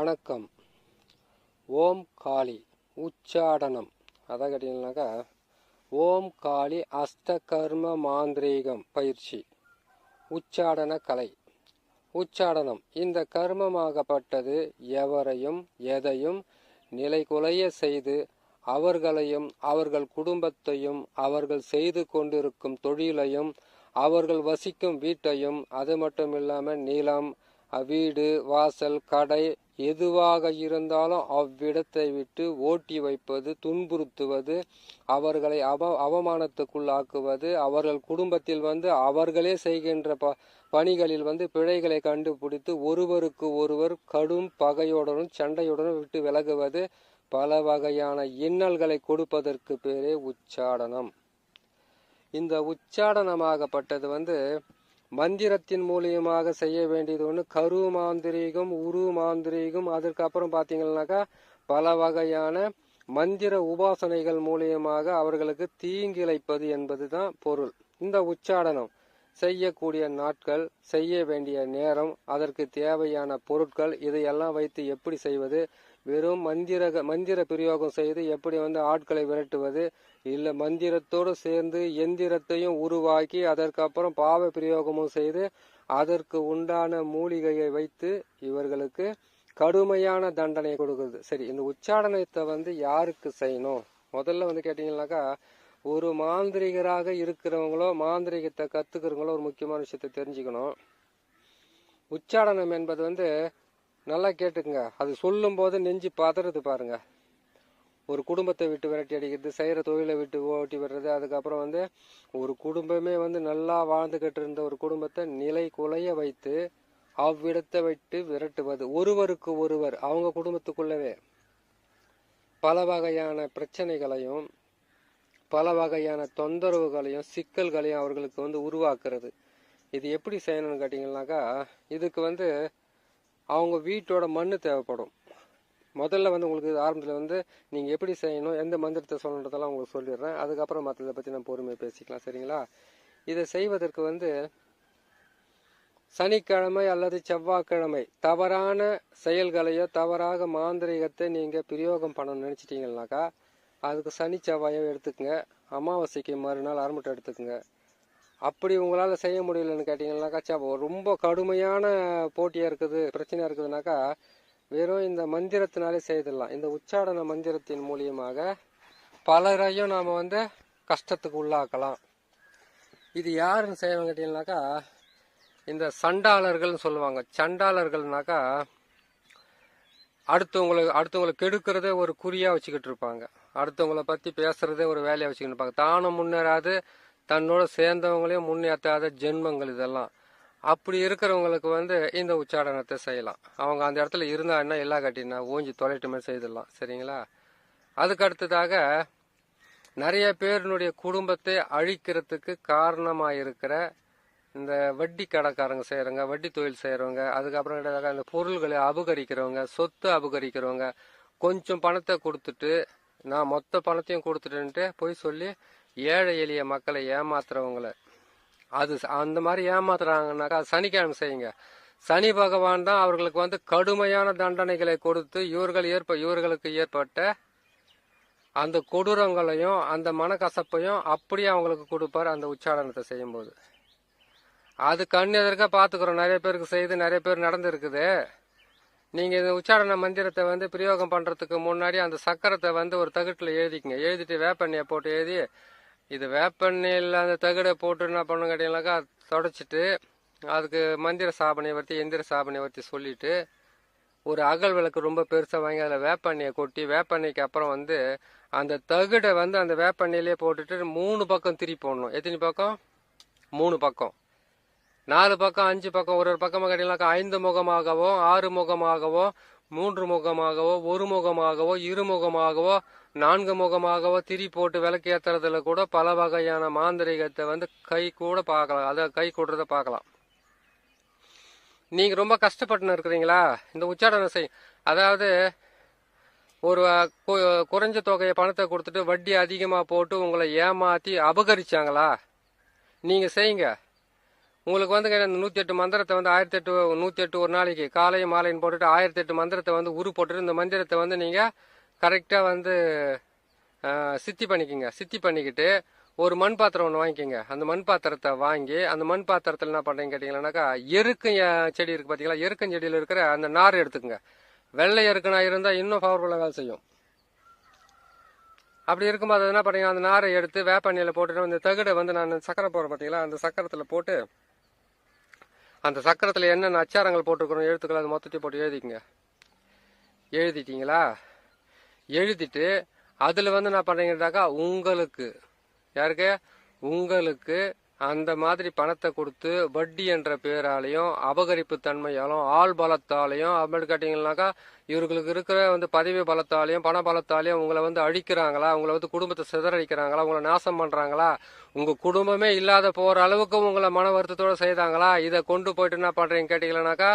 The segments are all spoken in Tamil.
வணக்கம். ஓம் காளி உச்சாடனம். அதை கேட்டீங்கன்னாக்கா, ஓம் காளி அஷ்ட கர்ம மாந்திரீகம் பயிற்சி, உச்சாடன கலை. உச்சாடனம் இந்த கர்மமாகப்பட்டது எவரையும் எதையும் நிலைகுலைய செய்து அவர்களையும் அவர்கள் குடும்பத்தையும் அவர்கள் செய்து கொண்டிருக்கும் தொழிலையும் அவர்கள் வசிக்கும் வீட்டையும், அது மட்டும் இல்லாமல் நிலம், வீடு, வாசல், கடை எதுவாக இருந்தாலும் அவ்விடத்தை விட்டு ஓட்டி வைப்பது, துன்புறுத்துவது, அவர்களை அவமானத்துக்குள்ளாக்குவது, அவர்கள் குடும்பத்தில் அவர்களே செய்கின்ற பணிகளில் பிழைகளை கண்டுபிடித்து ஒருவருக்கு ஒருவர் கடும் பகையுடனும் சண்டையுடனும் விட்டு விலகுவது, பல வகையான இன்னல்களை கொடுப்பதற்கு பேரே உச்சாடனம். இந்த உச்சாடனமாகப்பட்டது மந்திரத்தின் மூலியமாக செய்ய வேண்டியது ஒன்று. கரு மாந்திரீகம், உரு மாந்திரீகம், அதற்கப்புறம் பார்த்தீங்கன்னாக்கா பல வகையான மந்திர உபாசனைகள் மூலியமாக அவர்களுக்கு தீங்கிழைப்பது என்பது தான் பொருள். இந்த உச்சாடனம் செய்யக்கூடிய நாட்கள், செய்ய வேண்டிய நேரம், அதற்கு தேவையான பொருட்கள், இதையெல்லாம் வைத்து எப்படி செய்வது, வெறும் மந்திர பிரயோகம் செய்து எப்படி ஆட்களை விரட்டுவது, இல்லை மந்திரத்தோடு சேர்ந்து எந்திரத்தையும் உருவாக்கி அதற்கப்புறம் பாவ பிரயோகமும் செய்து அதற்கு உண்டான மூலிகையை வைத்து இவர்களுக்கு கடுமையான தண்டனை கொடுக்குறது. சரி, இந்த உச்சாடனத்தை யாருக்கு செய்யணும்? முதல்ல கேட்டீங்கன்னாக்கா, ஒரு மாந்திரிகராக இருக்கிறவங்களோ மாந்திரிகத்தை கத்துக்கிறவங்களோ ஒரு முக்கியமான விஷயத்தை தெரிஞ்சுக்கணும். உச்சாடனம் என்பது நல்லா கேட்டுக்குங்க. அது சொல்லும் போது நெஞ்சு பதறது பாருங்க. ஒரு குடும்பத்தை விட்டு விரட்டி அடிக்கிறது, செய்யற தொழிலை விட்டு ஓட்டி விடுறது, அதுக்கப்புறம் ஒரு குடும்பமே நல்லா வாழ்ந்துகிட்டு இருந்த ஒரு குடும்பத்தை நிலை குலைய வைத்து அவ்விடத்தை விட்டு விரட்டுவது, ஒருவருக்கு ஒருவர் அவங்க குடும்பத்துக்குள்ளவே பல வகையான பிரச்சனைகளையும் பல வகையான தொந்தரவுகளையும் சிக்கல்களையும் அவர்களுக்கு உருவாக்குறது. இது எப்படி செய்யணும்னு கேட்டீங்கன்னாக்கா, இதுக்கு அவங்க வீட்டோட மண்ணு தேவைப்படும். முதல்ல உங்களுக்கு ஆரம்பத்தில் நீங்கள் எப்படி செய்யணும், எந்த மந்திரத்தை சொல்லணுன்றதெல்லாம் உங்களுக்கு சொல்லிடுறேன். அதுக்கப்புறம் மற்றதை பற்றி நம்ம பொறுமையை பேசிக்கலாம், சரிங்களா? இதை செய்வதற்கு சனிக்கிழமை அல்லது செவ்வாய்க்கிழமை தவறான செயல்களையோ தவறாக மாந்திரிகத்தை நீங்கள் பிரயோகம் பண்ணணும்னு நினச்சிட்டிங்கன்னாக்கா, அதுக்கு சனி செவ்வாயோ எடுத்துக்கங்க. அமாவாசைக்கு மறுநாள் அரம்பட்டை எடுத்துக்கங்க. அப்படி உங்களால் செய்ய முடியலன்னு கேட்டிங்கன்னாக்கா, ரொம்ப கடுமையான போட்டியாக இருக்குது, பிரச்சனையாக இருக்குதுனாக்கா, வெறும் இந்த மந்திரத்தினாலே செய்திடலாம். இந்த உச்சாடன மந்திரத்தின் மூலியமாக பலரையும் நாம் கஷ்டத்துக்கு உள்ளாக்கலாம். இது யாருன்னு செய்யணும் கேட்டீங்கன்னாக்கா, இந்த சண்டாளர்கள்னு சொல்லுவாங்க. சண்டாளர்கள்னாக்கா அடுத்தவங்களை கெடுக்கிறதே ஒரு குறியா வச்சுக்கிட்டு இருப்பாங்க. அடுத்தவங்களை பற்றி பேசுறதே ஒரு வேலையை வச்சுக்கிட்டு இருப்பாங்க. தானும் முன்னேறாது, தன்னோட சேர்ந்தவங்களையும் முன்னேற்றாத ஜென்மங்கள் இதெல்லாம். அப்படி இருக்கிறவங்களுக்கு இந்த உச்சாடனத்தை செய்யலாம். அவங்க அந்த இடத்துல இருந்தா என்ன எல்லா கட்டினா ஊஞ்சி தொலைட்டுமே செய்திடலாம், சரிங்களா? அதுக்கு அடுத்ததாக நிறைய பேருனுடைய குடும்பத்தை அழிக்கிறதுக்கு காரணமாக இருக்கிற இந்த வட்டி கடைக்காரங்க செய்கிறவங்க, வட்டி தொழில் செய்கிறவங்க, அதுக்கப்புறம் இந்த பொருள்களை அபகரிக்கிறவங்க, சொத்து அபகரிக்கிறவங்க, கொஞ்சம் பணத்தை கொடுத்துட்டு நான் மொத்த பணத்தையும் கொடுத்துட்டுன்ட்டு போய் சொல்லி ஏழை எளிய மக்களை ஏமாத்துறவங்களை, அது அந்த மாதிரி ஏமாத்துறாங்கன்னாக்கா சனிக்கிழமை செய்யுங்க. சனி பகவான் தான் அவர்களுக்கு கடுமையான தண்டனைகளை கொடுத்து இவர்களுக்கு ஏற்பட்ட அந்த கொடூரங்களையும் அந்த மனக்கசப்பையும் அப்படியே அவங்களுக்கு கொடுப்பார் அந்த உச்சாடனத்தை செய்யும்போது. அது கண் எதிர்க்க பார்த்துக்கிறோம். நிறைய பேருக்கு செய்து நிறைய பேர் நடந்துருக்குது. நீங்கள் இந்த உச்சாரண மந்திரத்தை பிரயோகம் பண்ணுறதுக்கு முன்னாடி அந்த சக்கரத்தை ஒரு தகுட்டில் எழுதிக்கங்க. எழுதிட்டு வேப்பெண்ணையை போட்டு எழுதி, இது வேப்பெண்ணையில் அந்த தகுடை போட்டு என்ன பண்ணணும் கேட்டீங்கன்னாக்கா, தொடச்சிட்டு அதுக்கு மந்திர சாபனை வர்த்தி எந்திர சாபனை வர்த்தி சொல்லிட்டு ஒரு அகல் விளக்கு ரொம்ப பெருசாக வாங்கி அதில் வேப்பெண்ணையை கொட்டி, வேப்பெண்ணைக்கு அப்புறம் அந்த தகுடை அந்த வேப்பெண்ணையிலே போட்டுட்டு 3 பக்கம் திரி போடணும். எத்தனை பக்கம்? 3 பக்கம், 4 பக்கம், 5 பக்கம். ஒரு பக்கமாக கேட்டீங்கன்னாக்கா 5 முகமாகவோ 6 முகமாகவோ 3 முகமாகவோ 1 முகமாகவோ 2 முகமாகவோ 4 முகமாகவோ திரி போட்டு விளக்கு ஏற்றுறதுல கூட பல வகையான மாந்திரிகத்தை கை கூட பார்க்கலாம். அதை கை கூடுறத பார்க்கலாம். நீங்கள் ரொம்ப கஷ்டப்பட்டுன்னு இருக்கிறீங்களா? இந்த உச்சாடனம் செய். அதாவது ஒரு குறைஞ்ச தொகையை பணத்தை கொடுத்துட்டு வட்டி அதிகமாக போட்டு உங்களை ஏமாற்றி அபகரிச்சாங்களா? நீங்கள் செய்யுங்க. உங்களுக்கு வந்து அந்த 108 மந்திரத்தை வந்து 108 ஒரு நாளைக்கு காலையும் மாலையும் போட்டுட்டு 1008 மந்திரத்தை வந்து உரு போட்டுட்டு இந்த மந்திரத்தை வந்து நீங்கள் கரெக்டாக வந்து சித்தி பண்ணிக்கோங்க. சித்தி பண்ணிக்கிட்டு ஒரு மண் பாத்திரம் ஒன்று வாங்கிக்கோங்க. அந்த மண் பாத்திரத்தை வாங்கி அந்த மண் பாத்திரத்தில் என்ன பண்ணுறீங்க கேட்டிங்கன்னாக்கா எருக்கம் செடி இருக்குது பார்த்தீங்களா, எருக்கம் செடியில் இருக்கிற அந்த நார் எடுத்துக்கோங்க. வெள்ளை எருக்கனா இருந்தால் இன்னும் பவர்ஃபுல்லாக வேலை செய்யும். அப்படி இருக்கும்போது அது என்ன பண்ணுறீங்க, அந்த நாரை எடுத்து வேப்பண்ணியில் போட்டுட்டு இந்த தகுடை வந்து நான் சக்கரை போடுறேன் பார்த்தீங்களா, அந்த சக்கரத்தில் போட்டு அந்த சக்கரத்தில் என்னென்ன அச்சாரங்கள் போட்டுருக்கணும் எழுத்துக்கள் அது மொத்தத்தையும் போட்டு எழுதிக்கங்க. எழுதிட்டீங்களா? எழுதிட்டு அதில் வந்து என்ன பண்ணுறீங்கன்னாக்கா உங்களுக்கு யாருக்கு உங்களுக்கு அந்த மாதிரி பணத்தை கொடுத்து வட்டி என்ற பேராலையும் அபகரிப்பு தன்மையாலும் ஆள் பலத்தாலையும் அப்படி கேட்டிங்கன்னாக்கா இவர்களுக்கு இருக்கிற வந்து பதவி பலத்தாலையும் பண பலத்தாலையும் உங்களை வந்து அழிக்கிறாங்களா, உங்களை வந்து குடும்பத்தை சிதறடிக்கிறாங்களா, உங்களை நாசம் பண்ணுறாங்களா, உங்கள் குடும்பமே இல்லாத போகிற அளவுக்கு உங்களை மன வருத்தத்தோடு செய்தாங்களா, இதை கொண்டு போயிட்டு என்ன பண்ணுறீங்க கேட்டிங்கன்னாக்கா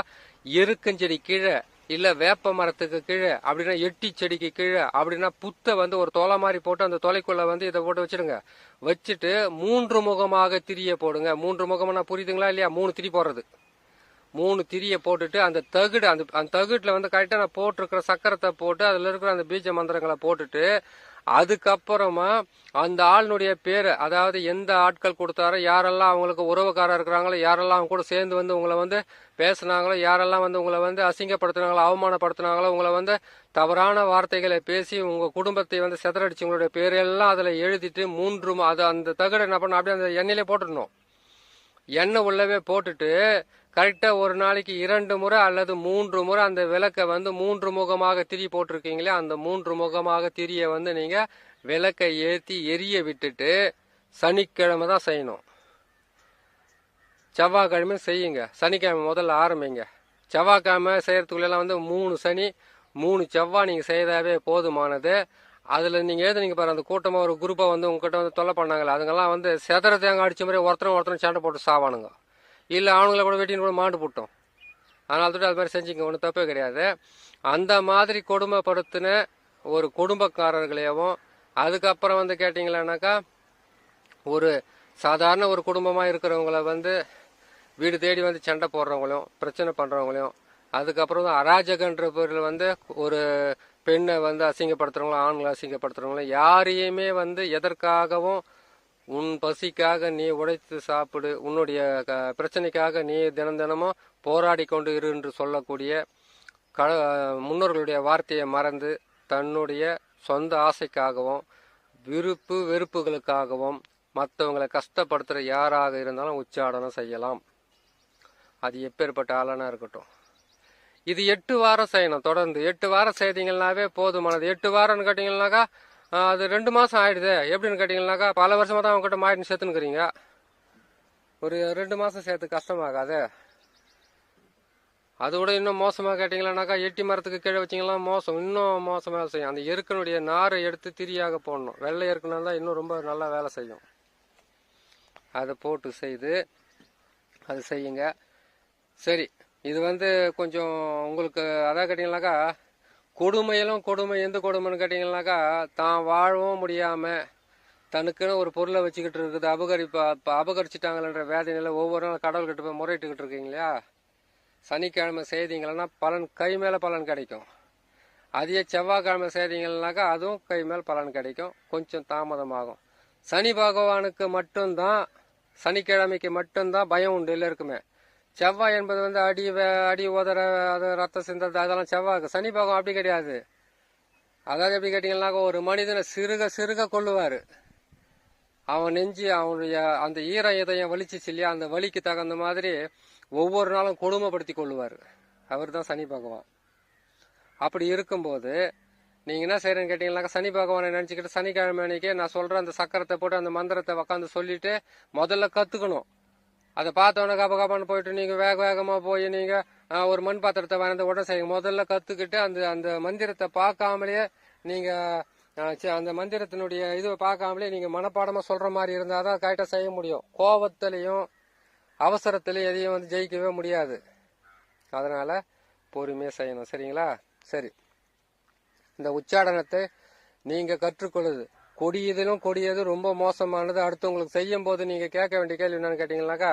எருக்கஞ்செடி கீழே இல்லை வேப்ப மரத்துக்கு கீழே அப்படின்னா எட்டி செடிக்கு கீழே அப்படின்னா புத்தை வந்து ஒரு தொலை மாதிரி போட்டு அந்த தொலைக்குள்ள வந்து இதை போட்டு வச்சிடுங்க. வச்சுட்டு 3 முகமாக திரிய போடுங்க. 3 முகம்னா புரியுதுங்களா இல்லையா? 3 திரி போடுறது. 3 திரியை போட்டுட்டு அந்த தகுடு அந்த தகுட்டில் வந்து கரெக்டாக நான் போட்டிருக்கிற சக்கரத்தை போட்டு அதில் இருக்கிற அந்த பீஜ மந்திரங்களை போட்டுட்டு அதுக்கப்புறமா அந்த ஆளுடைய பேரை, அதாவது எந்த ஆட்கள் கொடுத்தாரோ, யாரெல்லாம் அவங்களுக்கு உறவுக்காரர் இருக்கிறாங்களோ, யாரெல்லாம் அவங்க கூட சேர்ந்து வந்து உங்களை வந்து பேசுனாங்களோ, யாரெல்லாம் வந்து உங்களை வந்து அசிங்கப்படுத்தினாங்களோ, அவமானப்படுத்தினாங்களோ, உங்களை வந்து தவறான வார்த்தைகளை பேசி உங்கள் குடும்பத்தை வந்து சிதறடிச்சு உங்களுடைய பேரெல்லாம் அதில் எழுதிட்டு 3 அது அந்த தகடை என்ன பண்ணணும் அப்படியே அந்த எண்ணெயிலே போட்டுடணும். எண்ணெய் உள்ளவே போட்டுட்டு கரெக்டாக ஒரு நாளைக்கு 2 முறை அல்லது 3 முறை அந்த விளக்கை வந்து 3 முகமாக திரி போட்டிருக்கீங்களே அந்த 3 முகமாக திரியை வந்து நீங்கள் விளக்கை ஏற்றி எரிய விட்டுட்டு சனிக்கிழமை தான் செய்யணும். செவ்வாய்க்கிழமை செய்யுங்க. சனிக்கிழமை முதல்ல ஆரம்பிங்க. செவ்வாய்க்கிழமை செய்யறதுக்குள்ளெல்லாம் வந்து 3 சனி 3 செவ்வாய் நீங்கள் செய்தாவே போதுமானது. அதில் நீங்கள் எழுதுனீங்க பாரு, அந்த கூட்டமாக ஒரு குரூப்பாக வந்து உங்ககிட்ட வந்து தொல்லை பண்ணாங்களே, அதுங்கெல்லாம் வந்து செதற தேங்காய் அடிச்ச மாதிரி ஒருத்தரும் சண்டை போட்டு சாவானுங்க. இல்லை அவனுங்களை கூட வெட்டின்னு கூட மாண்டு போட்டோம். அதனால தான் அது மாதிரி செஞ்சுங்க, ஒன்றும் தப்பே கிடையாது. அந்த மாதிரி கொடுமைப்படுத்தின ஒரு குடும்பக்காரர்களையும் அதுக்கப்புறம் வந்து கேட்டிங்களானாக்கா ஒரு சாதாரண ஒரு குடும்பமாக இருக்கிறவங்கள வந்து வீடு தேடி வந்து சண்டை போடுறவங்களையும் பிரச்சனை பண்ணுறவங்களையும் அதுக்கப்புறம் தான் அராஜகன்ற பேரில் வந்து ஒரு பெண்ணை வந்து அசிங்கப்படுத்துறவங்களும் ஆண்களை அசிங்கப்படுத்துறவங்களும் யாரையுமே வந்து எதற்காகவும் உன் பசிக்காக நீ உடைத்து சாப்பிடு, உன்னுடைய பிரச்சனைக்காக நீ தினமும் போராடி கொண்டு இரு என்று சொல்லக்கூடிய முன்னோர்களுடைய வார்த்தையை மறந்து தன்னுடைய சொந்த ஆசைக்காகவும் விருப்பு வெறுப்புகளுக்காகவும் மற்றவங்களை கஷ்டப்படுத்துகிற யாராக இருந்தாலும் உச்சாடனம் செய்யலாம். அது எப்பேற்பட்ட ஆளானா இருக்கட்டும். இது 8 வாரம் செய்யணும். தொடர்ந்து 8 வாரம் செய்தீங்கன்னாவே போதுமானது. 8 வாரம்னு கேட்டிங்கன்னாக்கா அது 2 மாதம் ஆயிடுது. எப்படின்னு கேட்டிங்கன்னாக்கா பல வருஷமாக தான் அவங்ககிட்ட மாயிட்டு சேர்த்துனுக்குறீங்க. ஒரு 2 மாதம் சேர்த்து கஷ்டமாகாது. அதோட இன்னும் மோசமாக கேட்டிங்களானாக்கா எட்டி மரத்துக்கு கீழே வச்சிங்கன்னா மோசம், இன்னும் மோசமாக செய்யும். அந்த எருக்கனுடைய நாரை எடுத்து திரியாக போடணும். வெள்ளை எருக்குனா தான் இன்னும் ரொம்ப நல்லா வேலை செய்யும். அதை போட்டு செய்து அது செய்யுங்க. சரி, இது வந்து கொஞ்சம் உங்களுக்கு அதான் கேட்டிங்கனாக்கா கொடுமையிலும் கொடுமை. எந்த கொடுமைன்னு கேட்டிங்கனாக்கா தான் வாழவும் முடியாமல் தனக்குன்னு ஒரு பொருளை வச்சுக்கிட்டு இருக்குது, அபகரிச்சிட்டாங்கன்ற வேதனையில் ஒவ்வொரு நாள் கடவுள்கிட்ட போய் முறையிட்டுக்கிட்டு இருக்கீங்க இல்லையா? சனிக்கிழமை செய்தீங்களன்னா பலன் கை மேலே பலன் கிடைக்கும். அதே செவ்வாய்க்கிழமை செய்தீங்கன்னாக்கா அதுவும் கை மேல் பலன் கிடைக்கும். கொஞ்சம் தாமதமாகும். சனி பகவானுக்கு மட்டும்தான், சனிக்கிழமைக்கு மட்டும்தான் பயம் உண்டு எல்லாருக்குமே. செவ்வாய் என்பது வந்து அடி உதற அது ரத்த சிந்தது அதெல்லாம் செவ்வாய்க்கு. சனி பகவான் அப்படி கிடையாது. அதாவது எப்படி கேட்டிங்கன்னாக்கா ஒரு மனிதனை சிறுக கொள்ளுவார். அவன் நெஞ்சு அவனுடைய அந்த இதயம் வலிச்சிச்சு இல்லையா, அந்த வலிக்கு தகுந்த மாதிரி ஒவ்வொரு நாளும் கொடுமைப்படுத்தி கொள்ளுவார். அவர் தான் சனி பகவான். அப்படி இருக்கும்போது நீங்கள் என்ன செய்கிறேன்னு கேட்டிங்கன்னாக்கா சனி பகவானை நினச்சிக்கிட்டு சனிக்கிழமை அன்னைக்கு நான் சொல்கிறேன் அந்த சக்கரத்தை போட்டு அந்த மந்திரத்தை உக்காந்து சொல்லிட்டு முதல்ல கற்றுக்கணும். அதை பார்த்தோன்னே கபான்னு போயிட்டு நீங்கள் வேகமாக போய் நீங்கள் ஒரு மண் பாத்திரத்தை வாங்கி உடனே செய்யுங்க. முதல்ல கற்றுக்கிட்டு அந்த மந்திரத்தை பார்க்காமலேயே நீங்கள் அந்த மந்திரத்தினுடைய இதுவை பார்க்காமலே நீங்கள் மனப்பாடமாக சொல்கிற மாதிரி இருந்தால் தான் கரெக்டாக செய்ய முடியும். கோபத்திலையும் அவசரத்திலையும் எதையும் வந்து ஜெயிக்கவே முடியாது. அதனால் பொறுமையாக செய்யணும். சரிங்களா? சரி, இந்த உச்சாடனத்தை நீங்கள் கற்றுக்கொள்ளுது கொடியதிலும் கொடியது ரொம்ப மோசமானது. அடுத்தவங்களுக்கு செய்யும் போது நீங்கள் கேட்க வேண்டிய கேள்வி என்னன்னு கேட்டிங்கன்னாக்கா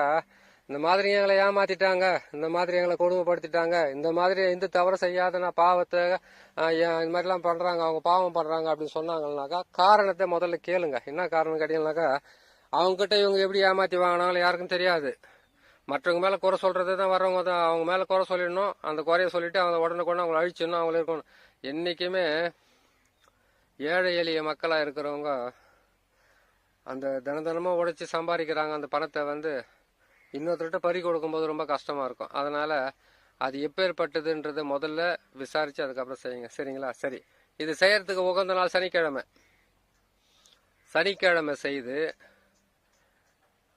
இந்த மாதிரி எங்களை ஏமாத்திட்டாங்க, இந்த மாதிரி எங்களை கொடுமைப்படுத்திட்டாங்க, இந்த மாதிரி எந்த தவறு செய்யாத நான் பாவத்தை இந்த மாதிரிலாம் பண்றாங்க, அவங்க பாவம் பண்றாங்க அப்படின்னு சொன்னாங்கன்னாக்கா காரணத்தை முதல்ல கேளுங்க. என்ன காரணம் கேட்டீங்கன்னாக்கா, அவங்க கிட்ட இவங்க எப்படி ஏமாத்தி வாங்கினாலும் யாருக்கும் தெரியாது. மற்றவங்க மேல குறை சொல்றது தான் வர்றவங்க தான். அவங்க மேல குறை சொல்லிடணும், அந்த குறைய சொல்லிட்டு அவங்க உடனுக்குடனே அவங்களை அழிச்சிடணும், அவங்கள இருக்கணும். என்னைக்குமே ஏழை எளிய மக்களா இருக்கிறவங்க அந்த தினமும் உழைச்சி சம்பாதிக்கிறாங்க, அந்த பணத்தை வந்து இன்னொருத்தர்கிட்ட பறி கொடுக்கும்போது ரொம்ப கஷ்டமா இருக்கும். அதனால அது எப்பேற்பட்டதுன்றதை முதல்ல விசாரிச்சு அதுக்கப்புறம் செய்யுங்க. சரிங்களா? சரி, இது செய்யறதுக்கு உகந்த நாள் சனிக்கிழமை. சனிக்கிழமை செய்து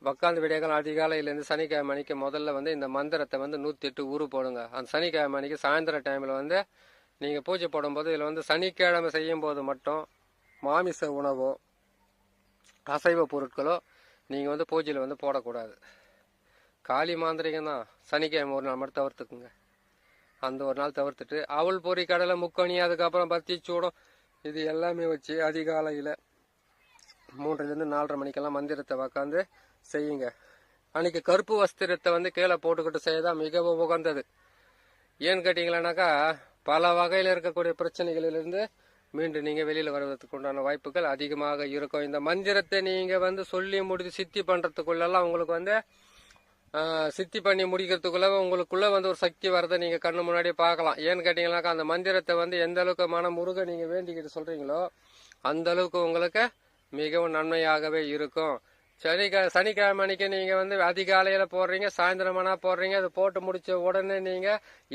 உக்காந்து விடியகாலம் அதிகாலையிலேருந்து சனிக்கிழமை அன்னைக்கு முதல்ல வந்து இந்த மந்திரத்தை வந்து 108 ஊரு போடுங்க. அந்த சனிக்கிழமை அன்னைக்கு சாயந்தர டைமில் வந்து நீங்கள் பூஜை போடும்போது இதில் வந்து சனிக்கிழமை செய்யும் போது மட்டும் மாமிச உணவோ அசைவ பொருட்களோ நீங்கள் வந்து பூஜையில் வந்து போடக்கூடாது. காளி மாந்திரிகம் தான். சனிக்கிழமை ஒரு நாள் மட்டும் தவிர்த்துக்குங்க. அந்த ஒரு நாள் தவிர்த்துட்டு அவள் பொறி கடலை முக்கணி அதுக்கப்புறம் பத்தி சூடம் இது எல்லாமே வச்சு அதிகாலையில் 3லேருந்து 4:30 மணிக்கெல்லாம் மந்திரத்தை உக்காந்து செய்யுங்க. அன்னைக்கு கருப்பு வஸ்திரத்தை வந்து கீழே போட்டுக்கிட்டு செய்யதான் மிகவும் உகந்தது. ஏன்னு கேட்டீங்களானாக்கா பல வகையில் இருக்கக்கூடிய பிரச்சனைகளிலிருந்து மீண்டும் நீங்க வெளியில வருவதற்கு உண்டான வாய்ப்புகள் அதிகமாக இருக்கும். இந்த மந்திரத்தை நீங்க வந்து சொல்லி முடித்து சித்தி பண்றதுக்குள்ளெல்லாம் உங்களுக்கு வந்து சித்தி பண்ணி முடிக்கிறதுக்குள்ள உங்களுக்குள்ள வந்து ஒரு சக்தி வரதை நீங்க கண்ணு முன்னாடி பார்க்கலாம். ஏன்னு கேட்டீங்கன்னாக்கா அந்த மந்திரத்தை வந்து எந்த அளவுக்கு மன முருக நீங்க வேண்டிக்கிட்டு சொல்றீங்களோ அந்த அளவுக்கு உங்களுக்கு மிகவும் நன்மையாகவே இருக்கும். சனிக்கிழமை அன்னைக்கு நீங்க வந்து அதிகாலையில போடுறீங்க, சாயந்தரமானா போடுறீங்க. அது போட்டு முடிச்ச உடனே நீங்க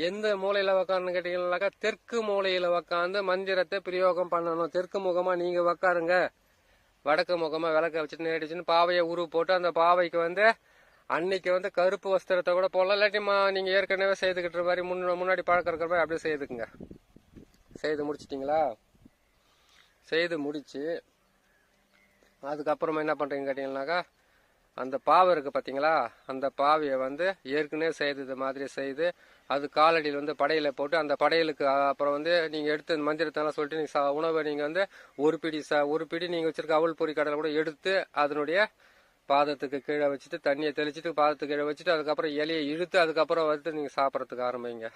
எந்த மூலையில உக்காருன்னு கேட்டீங்கன்னாக்கா தெற்கு மூலையில உக்காந்து மந்திரத்தை பிரயோகம் பண்ணணும். தெற்கு முகமா நீங்க உக்காருங்க. வடக்கு முகமா விளக்க வச்சுட்டு நேடிச்சுன்னு பாவையை உரு போட்டு அந்த பாவைக்கு வந்து அன்னைக்கு வந்து கருப்பு வஸ்திரத்தை கூட போடலாம். இல்லாட்டி நீங்க ஏற்கனவே செய்துக்கிட்டு மாதிரி முன்னாடி பழக்கம் இருக்கிற மாதிரி அப்படியே செய்துக்குங்க. செய்து முடிச்சிட்டிங்களா? செய்து முடிச்சு அதுக்கப்புறமா என்ன பண்றீங்க கேட்டீங்கன்னாக்கா அந்த பாவை இருக்கு பாத்தீங்களா, அந்த பாவையை வந்து ஏற்கனவே செய்தது மாதிரி செய்து அது காலடியில் வந்து படையில போட்டு அந்த படையலுக்கு அப்புறம் வந்து நீங்க எடுத்து மந்திரத்தெல்லாம் சொல்லிட்டு நீங்க உணவை நீங்க வந்து ஒரு பிடி நீங்க வச்சிருக்க அவள் பொறி கடலை கூட எடுத்து அதனுடைய பாதத்துக்கு கீழே வச்சுட்டு தண்ணியை தெளிச்சுட்டு பாதத்துக்கு கீழே வச்சுட்டு அதுக்கப்புறம் இலையை இழுத்து அதுக்கப்புறம் வந்து நீங்க சாப்பிட்றதுக்கு ஆரம்பிங்க.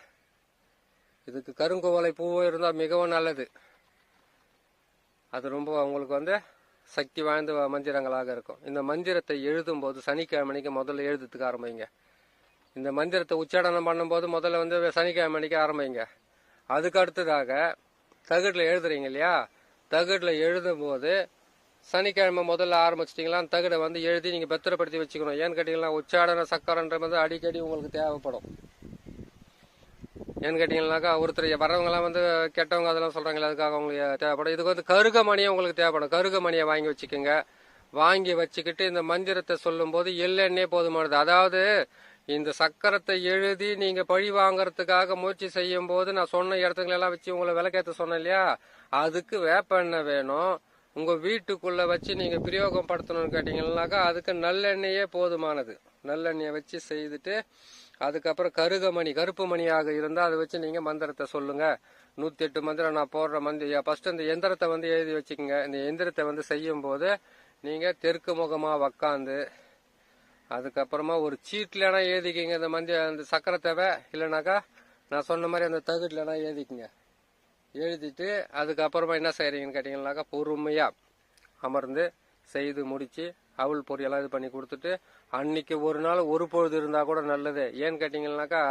இதுக்கு கருங்குவளை பூவும் இருந்தால் மிகவும் நல்லது. அது ரொம்ப உங்களுக்கு வந்து சக்தி வாய்ந்த மந்திரங்களாக இருக்கும். இந்த மந்திரத்தை எழுதும் போது சனிக்கிழமைக்கு முதல்ல எழுதுறதுக்கு ஆரம்பிங்க. இந்த மந்திரத்தை உச்சாடனம் பண்ணும்போது முதல்ல வந்து சனிக்கிழமைக்கு ஆரம்பிங்க. அதுக்கு அடுத்ததாக தகடுல எழுதுறீங்க இல்லையா, தகடுல எழுதும் போது சனிக்கிழமை முதல்ல ஆரம்பிச்சிட்டிங்களா தகடை வந்து எழுதி நீங்க பத்திரப்படுத்தி வச்சுக்கணும். ஏன்னு கேட்டீங்கன்னா உச்சாடன சக்கரன்றது வந்து அடிக்கடி உங்களுக்கு தேவைப்படும். ஏன்னு கேட்டீங்கன்னாக்கா ஒருத்தர் வரவங்கலாம் வந்து கெட்டவங்க அதெல்லாம் சொல்றாங்களே, அதுக்காக உங்களுக்கு தேவைப்படும். இதுக்கு வந்து கருகமணியை உங்களுக்கு தேவைப்படும். கருகமணியை வாங்கி வச்சுக்கோங்க. வாங்கி வச்சுக்கிட்டு இந்த மந்திரத்தை சொல்லும் போது எள்ளெண்ணே போதுமானது. அதாவது இந்த சக்கரத்தை எழுதி நீங்க பழி வாங்கறதுக்காக முயற்சி செய்யும் போது நான் சொன்ன இடத்துங்களெல்லாம் வச்சு உங்களை விளக்கேற்ற சொன்னேன் இல்லையா, அதுக்கு வேப்பெண்ணெய் வேணும். உங்க வீட்டுக்குள்ள வச்சு நீங்க பிரயோகம் படுத்தணும்னு கேட்டீங்கன்னாக்கா அதுக்கு நல்லெண்ணெயே போதுமானது. நல்லெண்ணெயை வச்சு செய்துட்டு அதுக்கப்புறம் கருப்பு மணியாக இருந்தால் அதை வச்சு நீங்க மந்திரத்தை சொல்லுங்க. 108 மந்திரம் நான் போடுற ஃபர்ஸ்ட் இந்த எந்திரத்தை வந்து எழுதி வச்சுக்கோங்க. இந்த எந்திரத்தை வந்து செய்யும் போது நீங்க தெற்கு முகமா உக்காந்து அதுக்கப்புறமா ஒரு சீட்லனா எழுதிக்கிங்க அந்த சக்கரத்தேவை. இல்லைனாக்கா நான் சொன்ன மாதிரி அந்த தகுடுலனா எழுதிக்குங்க. எழுதிட்டு அதுக்கப்புறமா என்ன செய்யறீங்கன்னு கேட்டீங்கன்னாக்கா பொறுமையா அமர்ந்து செய்து முடிச்சு அவள் பொரியெல்லாம் இது பண்ணி கொடுத்துட்டு அன்னைக்கு ஒரு நாள் ஒரு பொழுது இருந்தா கூட நல்லது. ஏன்னு கேட்டீங்கன்னாக்கா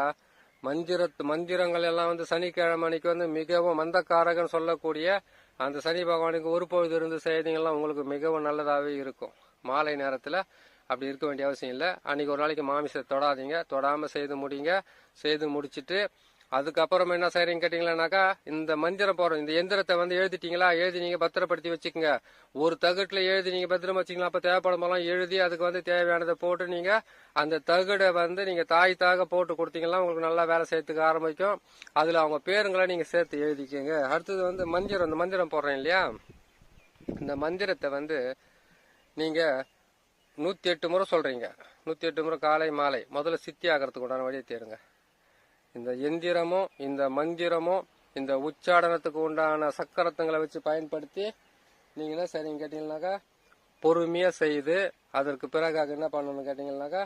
மந்திரங்கள் எல்லாம் வந்து சனிக்கிழமை அன்னைக்கு வந்து மிகவும் மந்தக்காரகன் சொல்லக்கூடிய அந்த சனி பகவானுக்கு ஒரு பொழுது இருந்து செய்தீங்கன்னா உங்களுக்கு மிகவும் நல்லதாகவே இருக்கும். மாலை நேரத்துல அப்படி இருக்க வேண்டிய அவசியம் இல்லை. அன்னைக்கு ஒரு நாளைக்கு மாமிசத்தை தொடாதீங்க. தொடாம செய்து முடிங்க. செய்து முடிச்சுட்டு அதுக்கப்புறம் என்ன செய்யறீங்க கேட்டீங்கன்னாக்கா இந்த மந்திரம் போறோம். இந்த எந்திரத்தை வந்து எழுதிட்டீங்களா, எழுதி நீங்க பத்திரப்படுத்தி வச்சுக்கோங்க. ஒரு தகுட்டுல எழுதி நீங்க பத்திரமா வச்சுக்கலாம். அப்ப தேவைப்படமெல்லாம் எழுதி அதுக்கு வந்து தேவையானதை போட்டு நீங்க அந்த தகுடை வந்து நீங்க தாய் போட்டு கொடுத்தீங்கன்னா உங்களுக்கு நல்லா வேலை செய்யறதுக்கு ஆரம்பிக்கும். அதுல அவங்க பேருங்களை நீங்க சேர்த்து எழுதிக்கோங்க. அடுத்தது வந்து இந்த மந்திரம் போடுறேன் இல்லையா, இந்த மந்திரத்தை வந்து நீங்க 108 முறை சொல்றீங்க. 108 முறை காலை மாலை முதல்ல சித்தி ஆகிறதுக்கு உண்டான வழியை தேருங்க. இந்த எந்திரமும் இந்த மந்திரமும் இந்த உச்சாடனத்துக்கு உண்டான சக்கரத்துங்களை வச்சு பயன்படுத்தி நீங்க என்ன செய்றீங்க கேட்டீங்கன்னாக்கா பொறுமையா செய்து அதற்கு பிறகாக என்ன பண்ணணும் கேட்டீங்கன்னாக்கா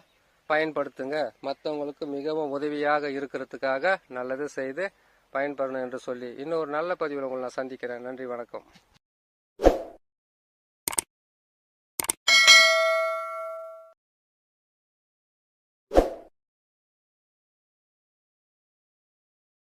பயன்படுத்துங்க. மற்றவங்களுக்கு மிகவும் உதவியாக இருக்கிறதுக்காக நல்லது செய்து பயன்பெறணும் என்று சொல்லி இன்னொரு நல்ல பதிவில் உங்களை நான் சந்திக்கிறேன். நன்றி, வணக்கம்.